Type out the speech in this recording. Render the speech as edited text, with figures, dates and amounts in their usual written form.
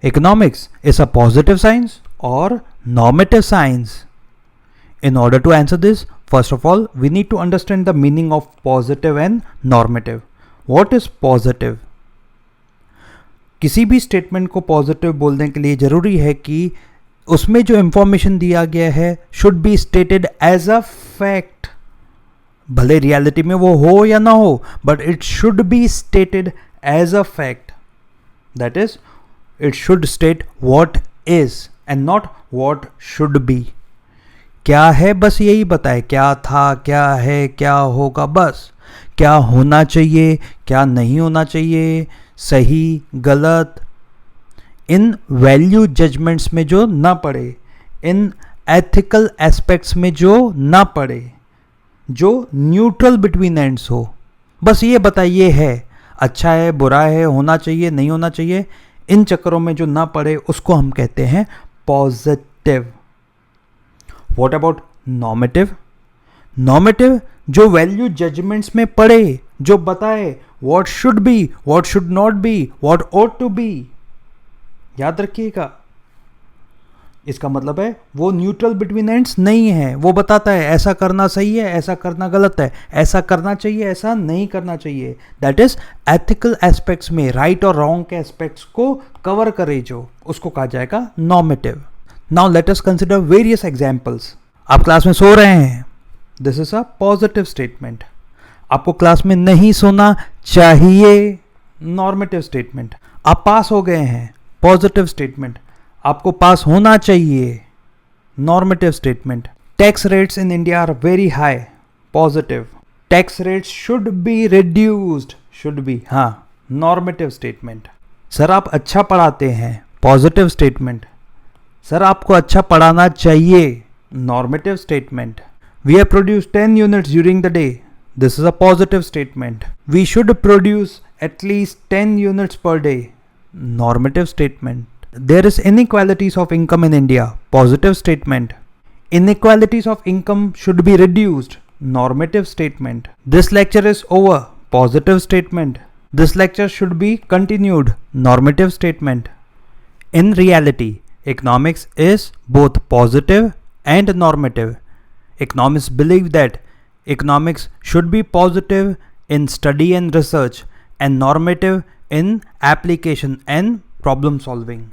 Economics is a positive science or normative science? In order to answer this, first of all, we need to understand the meaning of positive and normative. What is positive? किसी भी statement को positive बोलने के लिए ज़रूरी है कि उसमें जो इंफॉर्मेशन दिया गया है should be stated as a fact. भले रियलिटी में वो हो या ना हो, but it should be stated as a fact. That is, it should state what is and not what should be. क्या है बस यही बताए, क्या था, क्या है, क्या होगा, बस. क्या होना चाहिए, क्या नहीं होना चाहिए, सही गलत, इन वैल्यू जजमेंट्स में जो ना पड़े, इन एथिकल एस्पेक्ट्स में जो ना पड़े, जो न्यूट्रल बिटवीन एंड्स हो. बस ये बताइए है, अच्छा है, बुरा है, होना चाहिए, नहीं होना चाहिए, इन चक्करों में जो ना पड़े उसको हम कहते हैं positive. What about normative? Normative जो वैल्यू जजमेंट्स में पड़े, जो बताए what should be, what should not be, what ought to be. याद रखिएगा, इसका मतलब है वो न्यूट्रल बिटवीन एंड्स नहीं है. वो बताता है ऐसा करना सही है, ऐसा करना गलत है, ऐसा करना चाहिए, ऐसा नहीं करना चाहिए. दैट इज एथिकल एस्पेक्ट्स में राइट और रॉन्ग के एस्पेक्ट्स को कवर करे, जो उसको कहा जाएगा normative. Now let us consider various examples. आप क्लास में सो रहे हैं, this is a positive statement. आपको क्लास में नहीं सोना चाहिए, नॉर्मेटिव स्टेटमेंट. आप पास हो गए हैं, पॉजिटिव स्टेटमेंट. आपको पास होना चाहिए, normative statement. Tax rates in India are very high, positive. Tax rates should be reduced, should be, हाँ, नॉर्मेटिव स्टेटमेंट. सर आप अच्छा पढ़ाते हैं, पॉजिटिव स्टेटमेंट. सर आपको अच्छा पढ़ाना चाहिए, normative statement. We have produced 10 units during the day. This is a positive statement. We should produce at least 10 units per day. Normative statement. There is inequalities of income in India. Positive statement. Inequalities of income should be reduced. Normative statement. This lecture is over. Positive statement. This lecture should be continued. Normative statement. In reality, economics is both positive and normative. Economists believe that economics should be positive in study and research and normative in application and problem solving.